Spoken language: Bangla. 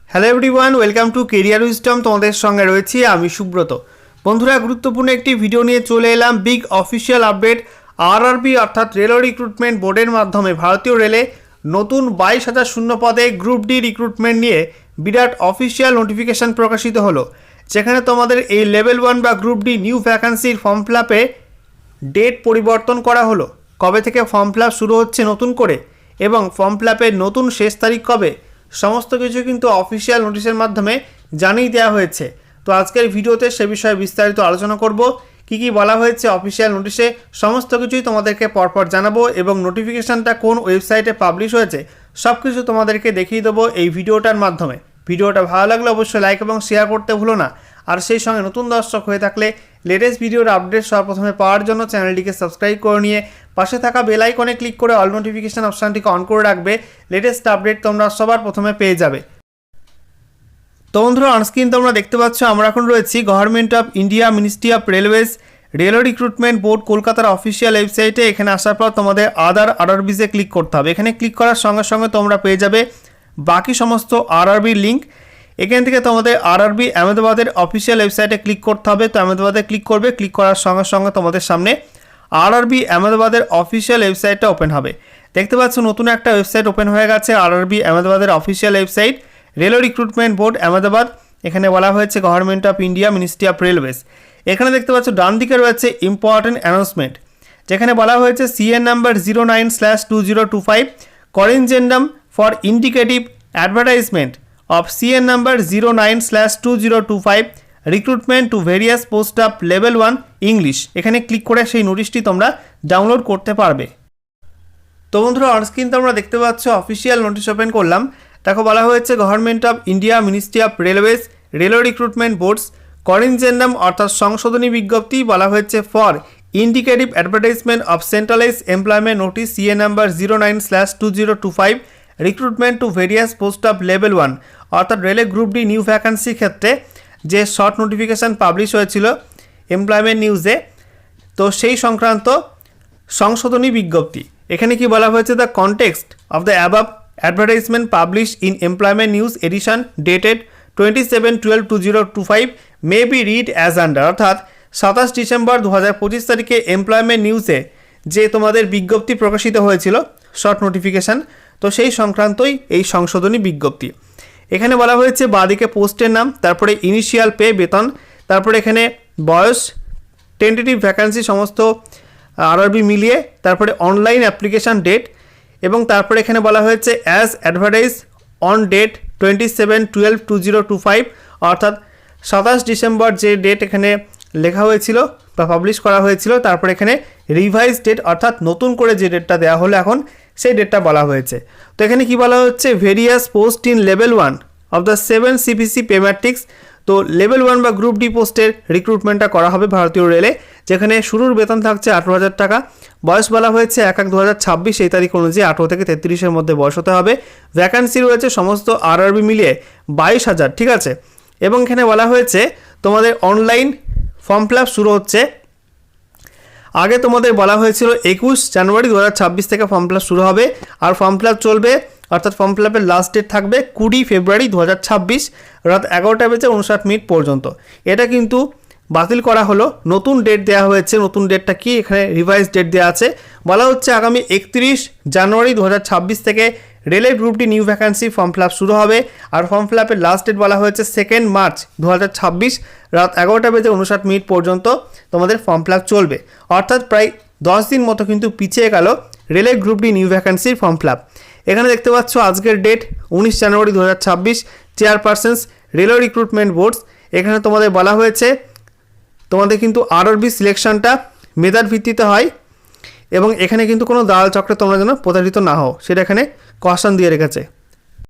Hello everyone, welcome to career wisdom. তোমাদের সঙ্গে রয়েছি আমি সুব্রত। বন্ধুরা, গুরুত্বপূর্ণ একটি ভিডিও নিয়ে চলে এলাম। Big official update. আরআরবি অর্থাৎ রেল রিক্রুটমেন্ট বোর্ডের মাধ্যমে ভারতীয় রেলে নতুন 22,000 শূন্য পদে গ্রুপ ডি রিক্রুটমেন্ট নিয়ে বিরাট অফিসিয়াল নোটিফিকেশান প্রকাশিত হলো, যেখানে তোমাদের এই লেভেল 1 বা গ্রুপ ডি নিউ ভ্যাকান্সির ফর্ম ফিল আপে ডেট পরিবর্তন করা হলো। কবে থেকে ফর্ম ফিল আপ শুরু হচ্ছে নতুন করে এবং ফর্ম ফিল আপের নতুন শেষ তারিখ কবে, সমস্ত কিছু কিন্তু অফিসিয়াল নোটিশের মাধ্যমে জানিয়ে দেওয়া হয়েছে। তো আজকের ভিডিওতে সে বিষয়ে বিস্তারিত আলোচনা করব। কি কি বলা হয়েছে অফিসিয়াল নোটিশে সমস্ত কিছুই তোমাদেরকে পরপর জানাবো এবং নোটিফিকেশানটা কোন ওয়েবসাইটে পাবলিশ হয়েছে সব কিছু তোমাদেরকে দেখিয়ে দেবো এই ভিডিওটার মাধ্যমে। ভিডিওটা ভালো লাগলে অবশ্যই লাইক এবং শেয়ার করতে ভুলো না। আর সেই সঙ্গে নতুন দর্শক হয়ে থাকলে লেটেস্ট ভিডিওর আপডেট সর্বপ্রথমে পাওয়ার জন্য চ্যানেলটিকে সাবস্ক্রাইব করে নিয়ে পাশে থাকা বেল আইকনে ক্লিক করে অল নোটিফিকেশান অপশানটিকে অন করে রাখবে। লেটেস্ট আপডেট তোমরা সবার প্রথমে পেয়ে যাবে। তো বন্ধুরা, অনস্ক্রিন তোমরা দেখতে পাচ্ছ আমরা এখন রয়েছি government of India ministry of railways rail recruitment board কলকাতার অফিসিয়াল ওয়েবসাইটে। এখানে আসার পর তোমাদের আরআরবিতে ক্লিক করতে হবে। এখানে ক্লিক করার সঙ্গে সঙ্গে তোমরা পেয়ে যাবে বাকি সমস্ত আরআরবির লিঙ্ক। এখান থেকে তোমাদের আরআরবি আহমেদাবাদের অফিসিয়াল ওয়েবসাইটে ক্লিক করতে হবে। তো আহমেদাবাদে ক্লিক করবে। ক্লিক করার সঙ্গে সঙ্গে তোমাদের সামনে আরআরবি আহমেদাবাদের অফিসিয়াল ওয়েবসাইটটা ওপেন হবে। দেখতে পাচ্ছ নতুন একটা ওয়েবসাইট ওপেন হয়ে গেছে, আরআরবি আহমেদাবাদের official website rail recruitment board Ahmedabad. এখানে বলা হয়েছে government of India ministry of railways. এখানে দেখতে পাচ্ছ ডান দিকে রয়েছে ইম্পর্টেন্ট অ্যানাউন্সমেন্ট, যেখানে বলা হয়েছে CN number 09/2025 corrigendum for indicative advertisement of CN number 09/2025 recruitment to various post of level 1 English। এখানে ক্লিক করে সেই নোটিশটি তোমরা ডাউনলোড করতে পারবে। তো বন্ধুরা, অনস্ক্রিন তোমরা দেখতে পাচ্ছ অফিসিয়াল নোটিশ ওপেন করলাম। দেখো বলা হয়েছে government of India ministry of railways rail recruitment boards corrigendum অর্থাৎ সংশোধনী বিজ্ঞপ্তি বলা হয়েছে for indicative advertisement of centralise employment notice CN number 09/2025 recruitment to various post of level 1 অর্থাৎ রেলে গ্রুপ ডি নিউ ভ্যাকান্সি ক্ষেত্রে যে শর্ট নোটিফিকেশান পাবলিশ হয়েছিল এমপ্লয়মেন্ট নিউজে, তো সেই সংক্রান্ত সংশোধনী বিজ্ঞপ্তি। এখানে কি বলা হয়েছে, the context of the above advertisement publish in employment news edition dated 27/12/2025 may be read as under. অর্থাৎ 27 ডিসেম্বর 2025 তারিখে এমপ্লয়মেন্ট নিউজে যে তোমাদের বিজ্ঞপ্তি প্রকাশিত হয়েছিল শর্ট নোটিফিকেশান, তো সেই সংক্রান্তই এই সংশোধনী বিজ্ঞপ্তি। এখানে বলা হয়েছে বাঁদিকে পোস্টের নাম, তারপরে ইনিশিয়াল পে বেতন, তারপরে এখানে বয়স, টেন্টেটিভ ভ্যাকান্সি সমস্ত আরআরবি মিলিয়ে, তারপরে অনলাইন অ্যাপ্লিকেশান ডেট এবং তারপরে এখানে বলা হয়েছে অ্যাজ অ্যাডভার্টাইজ অন ডেট 27/12/2025 অর্থাৎ 27 ডিসেম্বর যে ডেট এখানে লেখা হয়েছিল বা পাবলিশ করা হয়েছিল, তারপরে এখানে রিভাইজ ডেট অর্থাৎ নতুন করে যে ডেটটা দেওয়া হলো এখন সেই ডেটটা বলা হয়েছে। তো এখানে কি বলা হচ্ছে, various post in level 1 of the 7 CPC pay matrix. তো লেভেল 1 বা গ্রুপ ডি পোস্টের রিক্রুটমেন্টটা করা হবে ভারতীয় রেলে, যেখানে শুরুর বেতন থাকছে 18,000 টাকা। বয়স বলা হয়েছে 1/1/2026 এই তারিখ অনুযায়ী 18 থেকে 33-এর মধ্যে বয়স হতে হবে। ভ্যাকান্সি রয়েছে সমস্ত আরআরবি মিলিয়ে 22,000, ঠিক আছে। এবং এখানে বলা হয়েছে তোমাদের অনলাইন ফর্ম ফিল আপ শুরু হচ্ছে। আগে তোমাদের বলা হয়েছিল 21 জানুয়ারি 2026 থেকে ফর্ম ফিল আপ শুরু হবে, আর ফর্ম ফিল আপ চলবে অর্থাৎ ফর্ম ফিল আপের লাস্ট ডেট থাকবে 20 ফেব্রুয়ারি 2026 রাত 11:59 পর্যন্ত। এটা কিন্তু বাতিল করা হলো, নতুন ডেট দেওয়া হয়েছে। নতুন ডেটটা কি, এখানে রিভাইজ ডেট দেওয়া আছে। বলা হচ্ছে আগামী 31 জানুয়ারি 2026 থেকে রেলের group D new vacancy form fill up শুরু হবে, আর ফর্ম ফিল আপের লাস্ট ডেট বলা হয়েছে 2 মার্চ 2026 রাত 11:59 পর্যন্ত তোমাদের ফর্ম ফিল আপ চলবে। অর্থাৎ প্রায় 10 দিন মতো কিন্তু পিছিয়ে গেল রেলের গ্রুপ ডি নিউ ভ্যাকান্সির ফর্ম ফিল আপ। এখানে দেখতে পাচ্ছ আজকের date 19 January 2026, chairpersons rail recruitment boards. এখানে তোমাদের বলা হয়েছে তোমাদের কিন্তু আরআরবি সিলেকশনটা মেধার ভিত্তিতে হয় এবং এখানে কিন্তু কোনো দালাল চক্রে তোমরা যেন প্রতারিত না হও সেটা এখানে কোশ্চেন দিয়ে রেখেছে।